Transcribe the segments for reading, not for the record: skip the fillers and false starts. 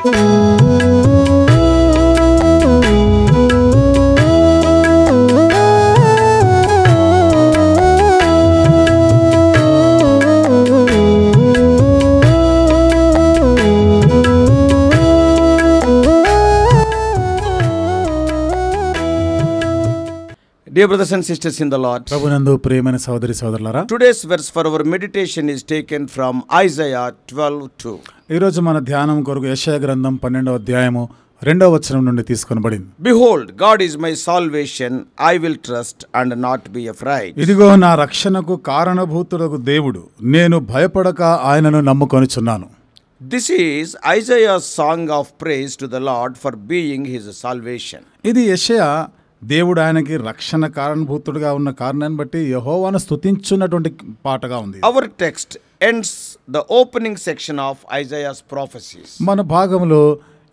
Dear brothers and sisters in the Lord, ప్రభునందు ప్రియమైన సోదరి సోదరులారా, today's verse for our meditation is taken from Isaiah 12:2. ఈ రోజు మన ధ్యానం కొరకు యెషయా గ్రంథం 12వ అధ్యాయము 2వ వచనం నుండి తీసుకొనబడింది. Behold, God is my salvation, I will trust and not be afraid. ఇదిగో నా రక్షణకు కారణభూతుడగు దేవుడు, నేను భయపడక ఆయనను నమ్ముకొనుచున్నాను. This is Isaiah's song of praise to the Lord for being his salvation. ఇది యెషయా దేవుడు ఆయనకి రక్షణ కారణభూతుడుగా ఉన్న కారణాన్ని బట్టి యెహోవాను స్తుతించున్నటువంటి పాటగా ఉంది. Our text ends the opening section of Isaiah's prophecies. మన భాగంలో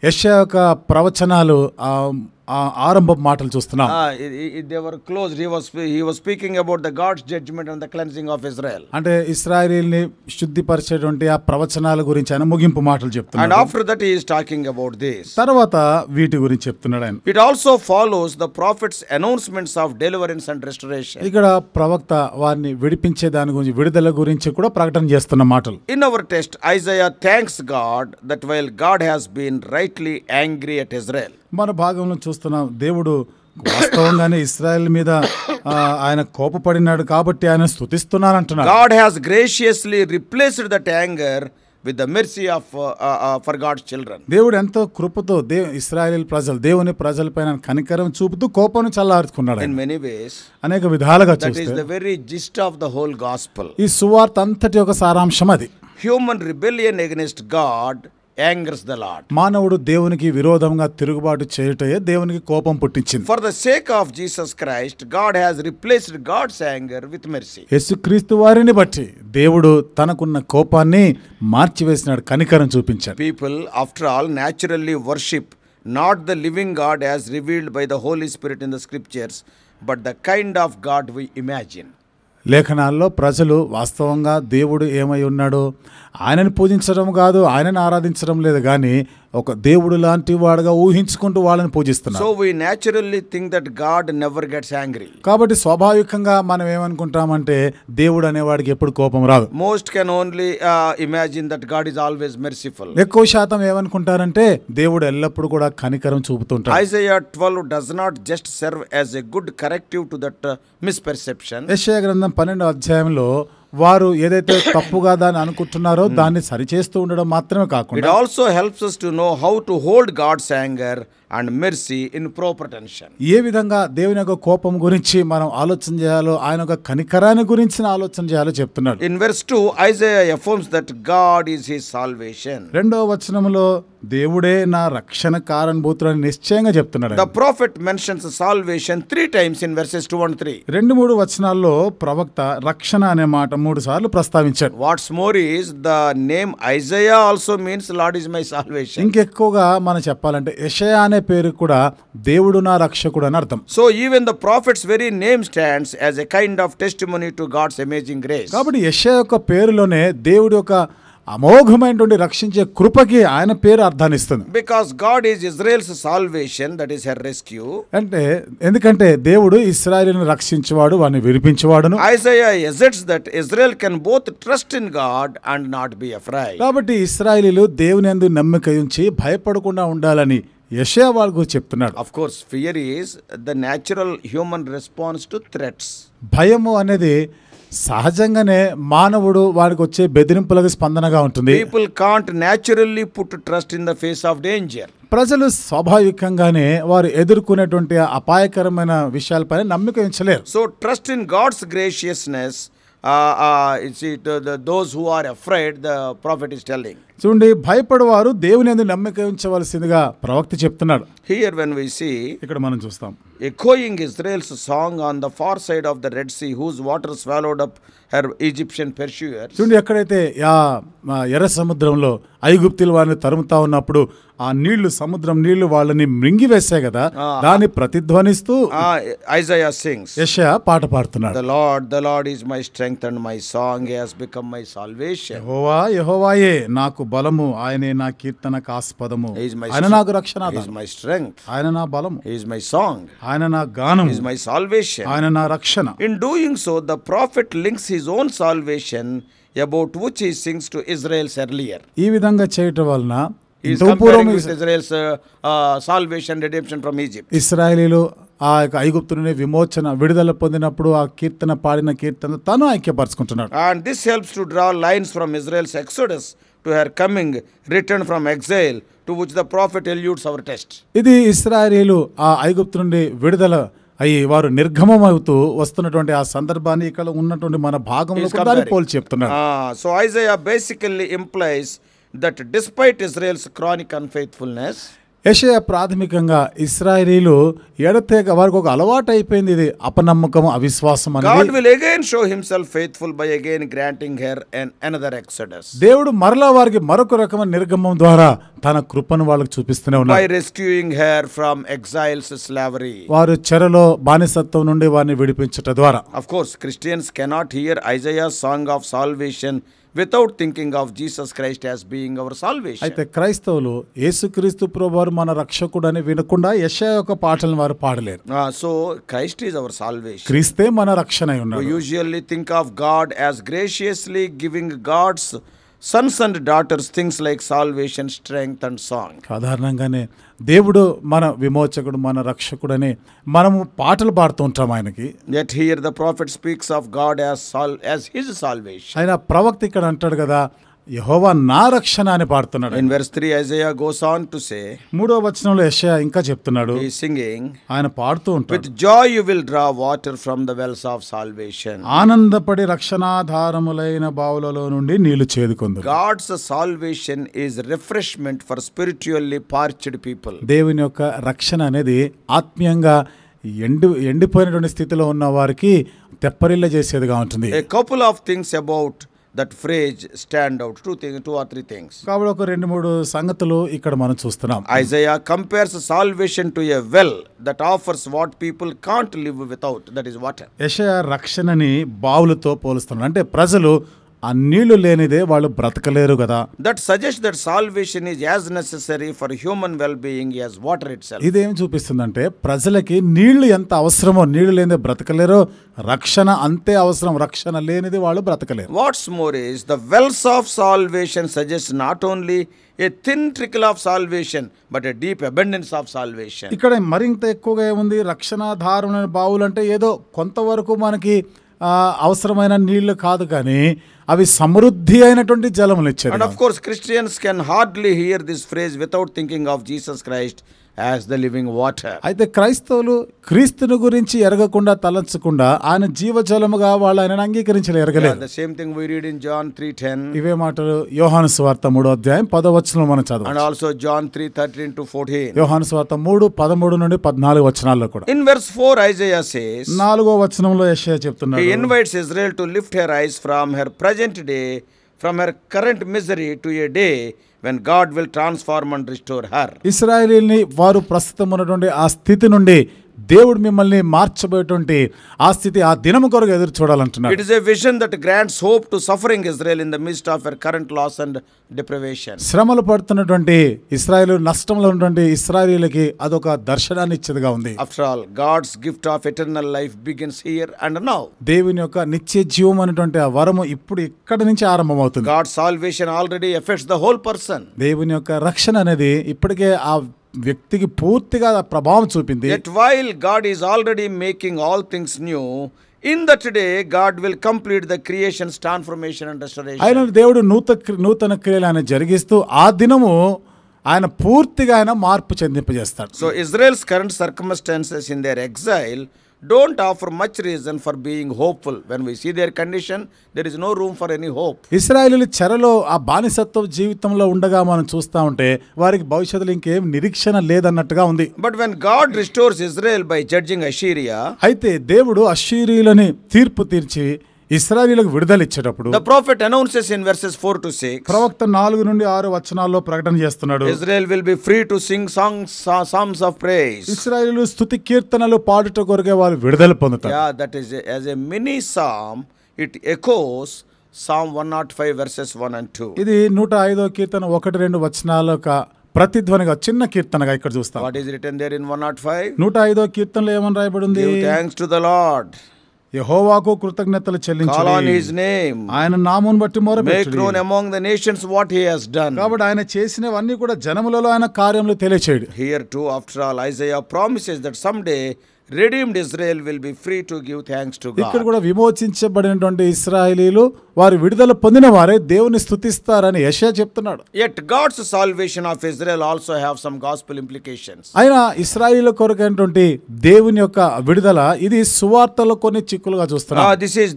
యెషయా యొక్క ప్రవచనాలు ఆరంభ మాటలు చూస్తున్నాం. They were closed. He was speaking about the God's judgment and the cleansing of Israel. అంటే ఇశ్రాయేలుని శుద్ధిపరిచేటువంటి ఆ ప్రవచనాల గురించి ఆయన ముగింపు మాటలు చెప్తున్నాడు. And after that he is talking about this. తర్వాత వీటి గురించి చెప్తున్నాడు ఆయన. It also follows the prophet's announcements of deliverance and restoration. ఇక్కడ ప్రవక్త వారిని విడిపించే దాని గురించి, విడుదల గురించి కూడా ప్రకటన చేస్తున్న మాటలు. In our text, Isaiah thanks God that while God has been rightly angry at Israel, మన భాగంలో చూస్తున్నాం, దేవుడు వాస్తవంగానే ఇశ్రాయేల్ మీద ఆయన కోపపడినాడు కాబట్టి ఆయన స్తుతిస్తున్నాను అంటున్నాడు. God has graciously replaced that anger with the mercy of for God's children. దేవుడు ఎంతో కృపతో ఇశ్రాయేల్ ప్రజలు, దేవుని ప్రజలపైన కనికరం చూపుతూ కోపం చల్లార్చుకున్నాడు. In many ways, అనేక విధాలుగా that is చూస్తే the very gist of the whole gospel. ఈ సువార్త అంతటి ఒక సారాంశం అది. Human rebellion against God angers the Lord. మానవుడు దేవునికి విరోధంగా తిరుగుబాటు చేయుటే దేవునికి కోపం పుట్టించింది. For the sake of Jesus Christ, God has replaced God's anger with mercy. యేసుక్రీస్తు వారిని బట్టి దేవుడు తనకున్న కోపాన్ని మార్చివేసినాడు, కనికరం చూపించాడు. People, after all, naturally worship not the living God as revealed by the Holy Spirit in the scriptures, but the kind of God we imagine. లేఖనాల్లో ప్రజలు వాస్తవంగా దేవుడు ఏమై ఉన్నాడో ఆయనను పూజించడం కాదు, ఆయనను ఆరాధించడం లేదు, కానీ ఒక దేవుడు లాంటి వాడుగా ఊహించుకుంటూ వాళ్ళని పూజిస్తున్నారు. So we naturally think that God never gets angry. కాబట్టి స్వాభావికంగా మనం ఏమనుకుంటామంటే దేవుడు అనేవాడికి ఎప్పుడు కోపం రాదు. Most can only imagine that God is always merciful. ఎక్కువ శాతం ఏమనుకుంటారంటే దేవుడు ఎల్లప్పుడూ కూడా కనికరం చూపుతుంటాడు. Isaiah 12 does not just serve as a good corrective to that misperception. యెషయా గ్రంథం 12వ అధ్యాయంలో వారు ఏదైతే తప్పుగా దాన్ని అనుకుంటున్నారో దాన్ని సరిచేస్తూ ఉండడం మాత్రమే కాకుండా, it also helps us to know how to hold God's anger and mercy in proper tension. ఏ విధంగా దేవుని యొక్క కోపం గురించి మనం ఆలోచన చేయాలో, ఆయన యొక్క కనికరాన్ని గురించి ఆలోచన చేయాలో చెప్తున్నాడు. In verse 2, Isaiah affirms that God is his salvation. 2వ వచనంలో దేవుడే నా రక్షణ కారణభూతుడని నిశ్చయంగా చెప్తున్నాడు. The prophet mentions salvation 3 times in verses 2 and 3. 2-3 వచనాల్లో ప్రవక్త రక్షణ అనే మాట 3 సార్లు ప్రస్తావించాడు. What's more is the name Isaiah also means Lord is my salvation. ఇంకెక్కువగా మనం చెప్పాలంటే యెషయా అనే పేరు కూడా దేవుడు నా రక్షకుడు అని అర్థం. So even the prophet's very name stands as a kind of testimony to God's amazing grace. కాబట్టి యెషయా యొక్క పేరులోనే దేవుడి యొక్క అమోఘమైనటువంటి రక్షించే కృపకి ఆయన పేరు అర్థాన్ని ఇస్తుంది. Because God is Israel's salvation, that is her rescue. అంటే ఎందుకంటే దేవుడు ఇశ్రాయేలును రక్షించేవాడు, వారిని విడిపించేవాడును. Isaiah asserts that Israel can both trust in God and not be afraid. కాబట్టి ఇశ్రాయేలీలు దేవుని యందు నమ్మిక ఉంచి భయపడకుండా ఉండాలని యెషయా వాళ్ళకు చెప్తున్నాడు. Of course, fear is the natural human response to threats. భయము అనేది సహజంగానే మానవుడు వారికి వచ్చే బెదిరింపులకు స్పందనగా ఉంటుంది. People can't naturally put trust in the face of danger. ప్రజలు స్వాభావికంగానే వారు ఎదుర్కొనేటువంటి అపాయకరమైన విషయాలపైన నమ్మిక ఉంచలేరు. So trust in God's graciousness. Those who are afraid, the prophet is telling. చూడండి, భయపడేవారు దేవుని యందు నమ్మిక ఉంచవలసిందిగా ప్రవక్త చెప్తున్నాడు. here when we see ఇక్కడ మనం చూస్తాం echoing Israel's song on the far side of the Red Sea, whose water swallowed up her Egyptian pursuers. చూడండి, ఎక్కడైతే ఎర్ర సముద్రంలో ఐగుప్తులు వారిని తరుముతా ఉన్నప్పుడు ఆ నీళ్లు, సముద్రం నీళ్లు వాళ్ళని మృంగివేశాయి కదా, దాన్ని ప్రతిధ్వనిస్తూ Isaiah sings, యెషయా పాట పాడుతున్నాడు. the Lord is my strength and my song, he has become my salvation. యెహోవా యెహోవాయే నాకు బలము, ఆయనే నా కీర్తనకు ఆస్పదము, ఆయన నాకు రక్షణ, he is my strength, ఆయన నా బలము, he is my song, ఆయన నా గానం, he is my salvation. ఆయన నా రక్షణ. In doing so, the prophet links his own salvation, about which he sings to Israel's earlier. ఈ విధంగా చేయటం వలన He is comparing with Israel's salvation, redemption from Egypt. ఇశ్రాయేలీలు ఆ యొక్క ఐగుప్తు నుండి విడుదల పొందినప్పుడు ఆ కీర్తన పాడిన కీర్తన తను ఐక్యపరచుకుంటున్నాడు. And this helps to draw lines from Israel's exodus to her coming, return from exile, to which the prophet alludes our text. ఇది ఇశ్రాయేలీలు ఆ ఐగుప్తు నుండి విడుదల అయ్యి వారు నిర్గమం అవుతూ వస్తున్నటువంటి ఆ సందర్భాన్ని ఇక్కడ ఉన్నటువంటి మన భాగంలో కూడా పోల్చి చెప్తున్నాడు. So Isaiah basically implies that despite Israel's chronic unfaithfulness, యెషయా ప్రాథమికంగా ఇశ్రాయేలీలు ఎడతెగ వారికి ఒక అలవాటు అయిపోయింది ఇది అపనమ్మకం, అవిశ్వాసం అనేది. God will again show himself faithful by again granting her another exodus. దేవుడు మరలా వారికి మరొక రకమైన నిర్గమం ద్వారా తన కృపను వాళ్ళకి చూపిస్తూనే ఉన్నాడు. By rescuing her from exile's slavery. వారు చెరలో బానిసత్వం నుండి వారిని విడిపించుట ద్వారా. Of course, Christians cannot hear Isaiah's song of salvation without thinking of Jesus Christ as being our salvation. అయితే క్రైస్తవులు యేసుక్రీస్తు ప్రభువారు మన రక్షకుడు అని వినకుండా యెషయా యొక్క పాటలను వారు పాడలేరు. So Christ is our salvation. క్రీస్తే మన రక్షణ అయి ఉన్నాడు. We usually think of God as graciously giving God's sons and daughters things like salvation, strength and song. సాధారణంగానే దేవుడు మన విమోచకుడు, మన రక్షకుడని మనము పాటలు పాడుతూ ఉంటాం ఆయనకి. Yet here the prophet speaks of God as his salvation. ఆయన ప్రవక్త ఇక్కడ అంటాడు కదా, యెహోవా నా రక్షణ అని పాడుతున్నాడు. In verse 3 Isaiah goes on to say, 3వ వచనంలో యెషయా ఇంకా చెప్తున్నాడు, he is singing, ఆయన పాడుతూ ఉంటాడు, with joy you will draw water from the wells of salvation. ఆనందపడి రక్షణాధారములైన బావులలో నుండి నీళ్లు చేదుకొందురు. God's salvation is refreshment for spiritually parched people. దేవుని యొక్క రక్షణ అనేది ఆత్మీయంగా ఎండిపోయినటువంటి స్థితిలో ఉన్న వారికి తెప్పరిల్ల చేసేదిగా ఉంటుంది. A couple of things about that phrase stand out, two or three things. కాబట్టి ఒక 2-3 సంగతులు ఇక్కడ మనం చూస్తున్నాం. Isaiah compares salvation to a well that offers what people can't live without, that is water. యెషయా రక్షణని బావులతో పోలుస్తున్నాడు. అంటే ప్రజలు ఆ నీళ్లు లేనిదే వాళ్ళు బ్రతకలేరు కదా. That suggests that salvation is as necessary for human well-being as water itself. ఇదేం చూపిస్తుందంటే ప్రజలకి నీళ్లు ఎంత అవసరమో, నీళ్లు లేనిదే బ్రతకలేరో, రక్షణ అంతే అవసరం, రక్షణ లేనిది వాళ్ళు బ్రతకలేరు. What's more is the wells of salvation suggest not only a thin trickle of salvation but a deep abundance of salvation. ఇక్కడ మరింత ఎక్కువగా ఏముంది, రక్షణాధారమైన బావులు అంటే ఏదో కొంతవరకు మనకి అవసరమైన నీళ్లు కాదు, కానీ అవి సమృద్ధి అయినటువంటి జలములు ఇచ్చేది. And of course Christians can hardly hear this phrase without thinking of Jesus Christ as the living water. అయితే క్రైస్తవులు క్రీస్తుని గురించి ఎరగకుండా, తలంచకుండా ఆయన జీవజలముగా వాళ్ళు ఆయనను అంగీకరించలేరు. The same thing we read in John 3:10. ఇవే మాటలు యోహాను సువార్త 3వ అధ్యాయం 10వ వచనంలో మనం చదవవచ్చు. And also John 3:13 to 14. యోహాను సువార్త 3:13 నుండి 14 వచనాల్లో కూడా. In verse 4 Isaiah says, 4వ వచనంలో యెషయా చెప్తున్నాడు, he invites Israel to lift her eyes from her present day, from her current misery to a day when God will transform and restore her. ఇశ్రాయేలీని వారు ప్రస్తుతం ఉన్నటువంటి ఆ స్థితి నుండి దేవుడు మిమ్మల్ని మార్చబోయేటువంటి ఆ స్థితి, ఆ దినము కొరకు ఎదురు చూడాలంటున్నాడు. It is a vision that grants hope to suffering Israel in the midst of her current loss and deprivation. శ్రమలు పడుతున్నటువంటి ఇశ్రాయేలు, నష్టంలో ఉన్నటువంటి ఇశ్రాయేలీలకి అదొక దర్శనాన్ని ఇచ్చేదిగా ఉంది. After all, God's gift of eternal life begins here and now. దేవుని యొక్క నిత్య జీవం అనేటువంటి ఆ వరము ఇప్పుడు ఇక్కడ నుంచి ఆరంభమవుతుంది. God's salvation already affects the whole person. దేవుని యొక్క రక్షణ అనేది ఇప్పటికే ఆ వ్యక్తికి పూర్తిగా ప్రభావం చూపింది. Yet while God is already making all things new, in that day God will complete the creation's transformation and restoration. ఆయన దేవుడు నూతన క్రియలు ఆయన జరిగిస్తూ ఆ దినము ఆయన పూర్తిగా ఆయన మార్పు చెందింపజేస్తాడు. So Israel's current circumstances in their exile don't offer much reason for being hopeful. When we see their condition, there is no room for any hope. ఇశ్రాయేలీయులు చెరలో ఆ బానిసత్వ జీవితంలో ఉండగా మనం చూస్తా ఉంటే వారికి భవిష్యత్తులో ఇంకేం నిరీక్షణ లేదన్నట్టుగా ఉంది. But when God restores Israel by judging Assyria, అయితే దేవుడు అష్షూరీయులని తీర్పు తీర్చి ఇశ్రాయేలీయులకు విడుదల ఇచ్చేటప్పుడు the prophet announces in verses 4 to 6, ప్రవక్త 4-6 వచనాల్లో ప్రకటన చేస్తున్నాడు. Israel will be free to sing psalms of praise. ఇశ్రాయేలీయులు స్తుతి కీర్తనలు పాడుట కొరకే వారు విడుదల పొందుతారు. Yeah, that is as a mini psalm, it echoes Psalm 105 verses 1 and 2. ఇది 105వ కీర్తన 1-2 వచనాల యొక్క ప్రతిధ్వనిగా చిన్న కీర్తనగా ఇక్కడ చూస్తాం. What is written there in 105? 105వ కీర్తనలో ఏమని రాయబడి ఉంది? Give thanks to the Lord. యెహోవాకు కృతజ్ఞతలు Call on చెల్లించుడి. his name. ఆయన నామమును బట్టి Make మొరపెట్టుడి. known among the nations what he has done. కాబట్టి ఆయన చేసినవన్నీ కూడా జనములలో ఆయన కార్యములు తెలియచేయడు. Here too, after all, Isaiah promises that someday redeemed Israel will be free to give thanks to ఇక్కడ God. కూడా విమోచించబడినటువంటి ఇశ్రాయేలీయులు వారు విడుదల పొందిన వారే దేవుని స్తుతిస్తారని యెషయా చెప్తున్నాడు. Yet God's salvation of Israel also have some gospel implications. అయినా ఇశ్రాయేలు కొరకైనటువంటి దేవుని యొక్క విడుదల ఇది సువార్తలో కొన్ని చిక్కులుగా చూస్తున్నాం.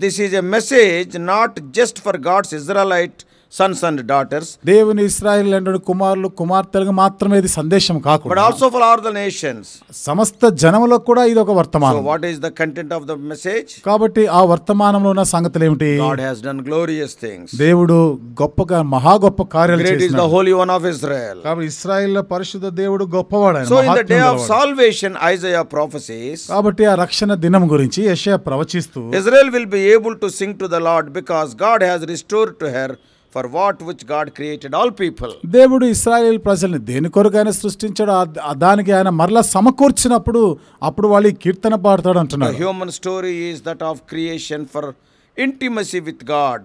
This is a message not just for God's Israelite sons and daughters, దేవుని ఇశ్రాయేలు అంటే కుమారులు కుమార్తెలకు మాత్రమే ఇది సందేశం but కాకుండా also for all the nations. సమస్త జనములకు కూడా ఇది ఒక So వర్తమానం. what is the content of the message? కాబట్టి ఆ వర్తమానంలో ఉన్న సంగతులు ఏమిటి? God has done glorious things. దేవుడు గొప్పగా మహా గొప్ప కార్యాలు Great is the చేసినాడు. Holy One of Israel. కాబట్టి ఇశ్రాయేలు పరిశుద్ధ దేవుడు గొప్పవాడు ఆయన, So in the day మహాత్ముడు of వాడు. salvation, Isaiah prophesies, కాబట్టి ఆ రక్షణ దినం గురించి యెషయా ప్రవచిస్తూ Israel will be able to sing to the Lord because God has restored to her for what which God created all people. దేవుడు ఇశ్రాయేలు ప్రజల్ని దేని కొరకు ఆయన సృష్టించాడు దానికి ఆయన మరలా సమకూర్చినప్పుడు అప్పుడు వాళ్ళు ఈ కీర్తన పాడతాడు The అంటున్నారు. human story is that of creation for intimacy with God.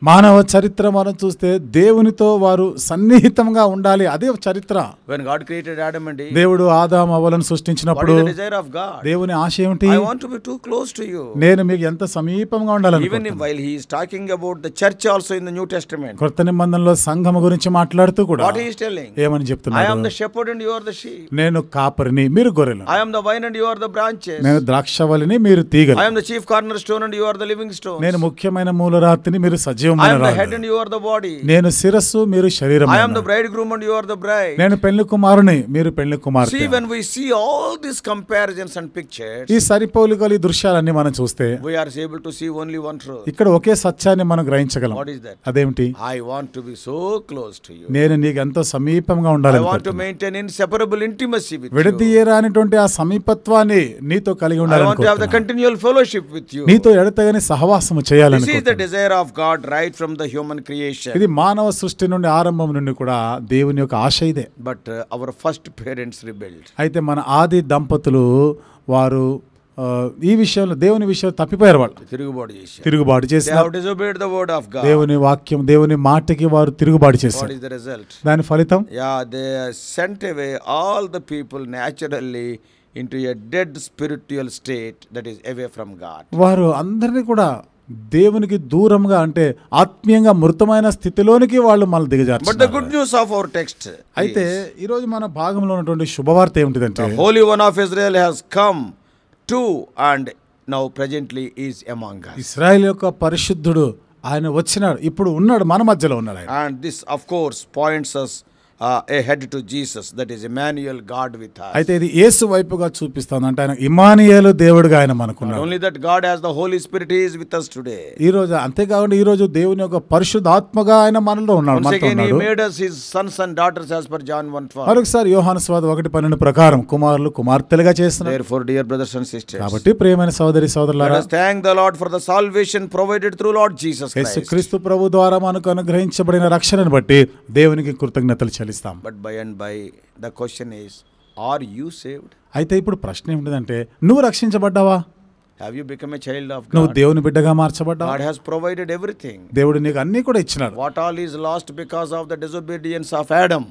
మానవ చరిత్ర మనం చూస్తే దేవునితో వారు సన్నిహితంగా ఉండాలి, అదే చరిత్ర. When God created Adam and Eve, దేవుడు ఆదాము హవ్వలను what సృష్టించినప్పుడు is the desire of God? దేవుని ఆశ ఏమిటి? I want to be too close to you. నేను మీకు ఎంత సమీపంగా ఉండాలని. Even while he is talking about the church also in the New Testament, కొత్త నిబంధనలో సంఘము గురించి మాట్లాడుతూ కూడా what he is telling? ఏమని I చెప్తున్నాడు? am the shepherd and you are the sheep. నేను కాపరిని, మీరు గొర్రెలు. I am the vine and you are the branches. నేను ద్రాక్షవల్లిని, మీరు తీగలు. I am the chief cornerstone and you are the living stones. నేను ముఖ్యమైన మూలరాతిని, మీరు I సజీవమైన am the head రాళ్ళు. and you are the body. నేను శిరస్సు, మీరు శరీరం. I am the bridegroom and you are the bride. నేను పెళ్లి కుమారుని, మీరు పెళ్లి See, కుమార్తె. when we see all these comparisons and pictures, ఈ సరిపోలికలు, ఈ దృశ్యాలన్నీ మనం చూస్తే we are able to see only one truth. ఇక్కడ ఒకే సత్యాన్ని మనం గ్రహించగలం. What is that? అదేమిటి? I want to be so close to you. నేను నీకు ఎంతో సమీపంగా I ఉండాలని want to కోరుతున్నాను. maintain inseparable intimacy with you. విడదీయరానిటువంటి ఆ సమీపత్వాన్ని నీతో కలిగి I ఉండాలని want to have the కోరుతున్నాను. continual fellowship with you. నీతో ఎడతెగని సహవాసము చేయాలని This is the కోరుతున్నాను. desire of God right from the human creation. ఇది మానవ సృష్టి నుండి, ఆరంభం నుండి కూడా దేవుని యొక్క ఆశ ఇదే. But our first parents rebelled. అయితే మన ఆది దంపతులు వారు ఈ విషయంలో, దేవుని విషయంలో తప్పిపోయారు. వాళ్ళు తిరుగుబాటు చేశారు. తిరుగుబాటు They చేసిన have disobeyed the word of God. దేవుని వాక్యం, దేవుని మాటకి వారు తిరుగుబాటు What చేశారు. is the result? దాని ఫలితం Yeah, they sent away all the people naturally into a dead spiritual state that is away from God. వారు అందరినీ కూడా దేవునికి దూరంగా, అంటే ఆత్మీయంగా మృతమైన స్థితిలోనికి వాళ్ళు మళ్ళీ But the దిగజార్చారు. good news of our text అయితే is, ఈరోజు మన భాగంలో ఉన్నటువంటి శుభవార్త ఏమిటిదంటే, the Holy One of Israel has come to and now presently is among us. ఇశ్రాయేలు యొక్క పరిశుద్ధుడు ఆయన వచ్చినాడు, ఇప్పుడు ఉన్నాడు, మన మధ్యలో ఉన్నాడు ఆయన. And this of course points us ahead to Jesus, that is Emmanuel, God with us. అయితే ఇది యేసు వైపుగా చూపిస్తుంది, అంటే ఆయన ఇమ్మానుయేలు దేవుడుగా ఆయన Not మనకున్నాడు. only that, God has the Holy Spirit, he is with us today. ఈ రోజు అంతేకాకుండా ఈ రోజు దేవుని యొక్క పరిశుద్ధాత్మగా ఆయన మనలో ఉన్నాడు, Once మనతో again he ఉన్నాడు. made us his sons and daughters as per John 1:12. మరొకసారి యోహాను సువార్త 1:12 ప్రకారం కుమారులు కుమార్తెలుగా చేస్తున్నారు. Therefore, dear brothers and sisters, కాబట్టి ప్రియమైన సోదరి let సోదరులారా, us thank the Lord for the salvation provided through Lord Jesus Christ. యేసుక్రీస్తు ప్రభు ద్వారా మనకు అనుగ్రహించబడిన రక్షణను బట్టి దేవునికి కృతజ్ఞతలు చెల్లిస్తాం. But by and by, the question is, are you saved? అయితే ఇప్పుడు ప్రశ్న ఏమిటంటే, నువ్వు రక్షించబడ్డావా? Have you become a child of నువ్వు God? దేవుని బిడ్డగా మార్చబడ్డావా? God has provided everything. దేవుడు నీకు అన్ని కూడా ఇచ్చినాడు. What all is lost because of the disobedience of Adam?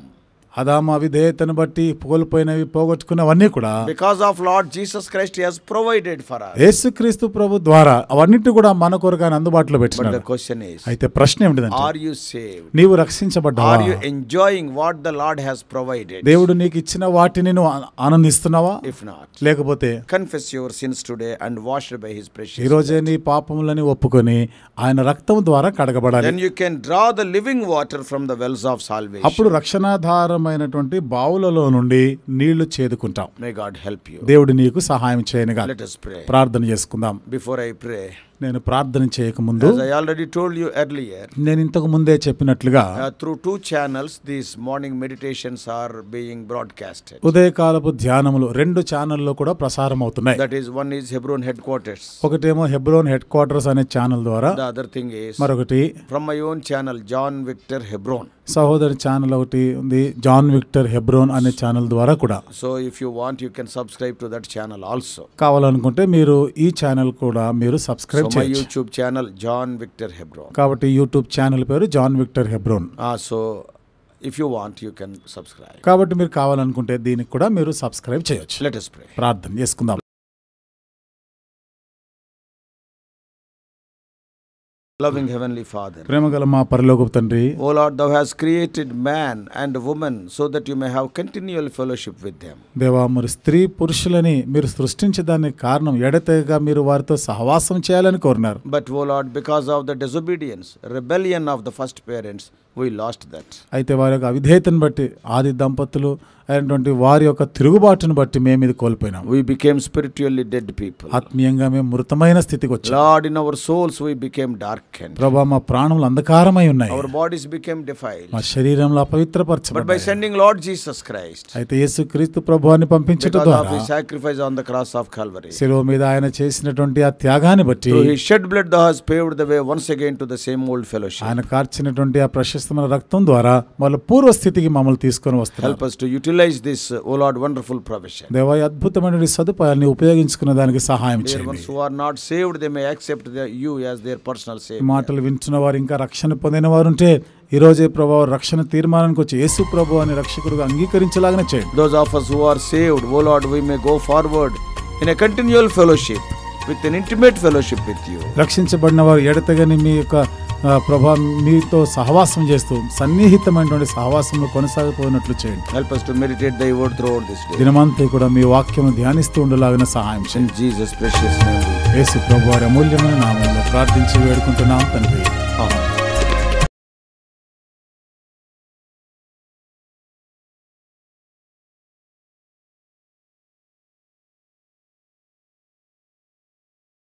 అదామ విధేయతను బట్టి కోల్పోయినవి పోగొట్టుకున్నవన్నీ కూడా because of Lord Jesus Christ, He has provided for us. యేసుక్రీస్తు ప్రభు ద్వారా అవన్నిటి కూడా మన కొరకు ఆయన అందుబాటులో But పెట్టినాడు. the question is, అయితే ప్రశ్న ఏమిటిదంటే, are you saved? నీవు రక్షించబడ్డావా? Are you enjoying what the Lord has provided? దేవుడు నీకు ఇచ్చిన వాటిని నువ్వు ఆనందిస్తున్నావా? If not, లేకపోతే confess your sins today and washed by His precious ఈ రోజే నీ పాపములని ఒప్పుకొని ఆయన రక్తం ద్వారా కడగబడాలి. then you can draw the living water from the wells of salvation. అప్పుడు రక్షణాధారమైనటువంటి బావులలో నుండి నీళ్లు చేదుకుంటాం. May God help you. దేవుడు నీకు సహాయం చేయనుగా. Let us pray. ప్రార్థన చేసుకుందాం. Before I pray, నేను ప్రార్థన చేయకముందు, as I already told you earlier, నేను ఇంతకు ముందే చెప్పినట్లుగా through 2 channels these morning meditations are being broadcasted. ఉదయకాలపు ధ్యానములు 2 ఛానల్లో కూడా ప్రసారం అవుతున్నాయి. That is, one is Hebron headquarters. ఒకటేమో హెబ్రోన్ హెడ్ క్వార్టర్స్ అనే ఛానల్ ద్వారా, The other thing is మరొకటి from my own channel, John Victor Hebron. సహోదరి ఛానల్ ఒకటి ఉంది, జాన్ విక్టర్ హెబ్రోన్ అనే ఛానల్ ద్వారా కూడా. So if you want, you can subscribe to that channel also. కావాలనుకుంటే మీరు ఈ ఛానల్ కూడా మీరు సబ్స్క్రైబ్ So my చేయొచ్చు. YouTube channel, John Victor Hebron. కాబట్టి యూట్యూబ్ ఛానల్ పేరు John Victor Hebron. So if you want, you can subscribe. కాబట్టి మీరు కావాలనుకుంటే దీనికి కూడా మీరు సబ్స్క్రైబ్ చేయొచ్చు. Let us pray. ప్రార్థన చేసుకుందాం. Loving Heavenly Father, ప్రేమగల మా పరలోకపు తండ్రి, O Lord, Thou hast created man and woman so that you may have continual fellowship with them. దేవా, మరి స్త్రీ పురుషులని మీరు సృష్టించడానికి కారణం ఎడతెగక మీరు వారితో సహవాసం చేయాలని కోరినారు. But, O Lord, because of the disobedience, rebellion of the first parents, we lost that. అయితే వారి యొక్క అవిధేయతను బట్టి, ఆది దంపతులు అయినటువంటి వారి యొక్క తిరుగుబాటును బట్టి మేము ఇది కోల్పోయినాం. We became spiritually dead people. ఆత్మీయంగా మేము మృతమైన స్థితికి వచ్చాం. Lord, in our souls we became darkened. ప్రభా, మా ప్రాణములు అంధకారమై ఉన్నాయి. Our bodies became defiled. మా శరీరంలో But by అపవిత్రపరచబడ్డాయి. sending Lord Jesus Christ, అయితే యేసుక్రీస్తు ప్రభువాన్ని పంపించడం because of ద్వారా, His sacrifice on the cross of Calvary, శిలువ మీద ఆయన చేసినటువంటి ఆ త్యాగాన్ని బట్టి, through His shed blood Thou hast paved the way once again to the same old fellowship. ఆయన కార్చినటువంటి ఆ ప్రశస్తమైన రక్తం ద్వారా మళ్ళీ పూర్వ స్థితికి మమ్మల్ని తీసుకొని వస్తున్నారు. Help us to utilize this, O Lord, wonderful provision. దేవా, ఈ అద్భుతమైన సదుపాయాన్ని ఉపయోగించుకునే దానికి సహాయం Dear చేయండి. ones who are not saved, they may accept you as their personal ఈ savior. మాటలు వింటున్న వారు ఇంకా రక్షణ పొందిన వారు ఉంటే, ఈ రోజే ప్రభావ రక్షణ తీర్మానానికి వచ్చి యేసు ప్రభు అని రక్షకుడుగా అంగీకరించలాగానే చేయండి. Those of us who are saved, O Lord, we may go forward in a continual fellowship, with an intimate fellowship with you. రక్షించబడిన వారు ఎడతెగని మీ యొక్క ప్రభా మీతో సహవాసం చేస్తూ సన్నిహితమైనటువంటి సహవాసంలో కొనసాగిపోయినట్లు చేయండి. Help us to meditate Thy word throughout this day. దినమంతా కూడా మీ వాక్యము ధ్యానిస్తూ ఉండలాగిన సహాయం In చేయండి. Jesus' precious name. యేసు ప్రభు వారి అమూల్యమైన నామంలో ప్రార్థించి వేడుకుంటున్నాం తండ్రి. Amen.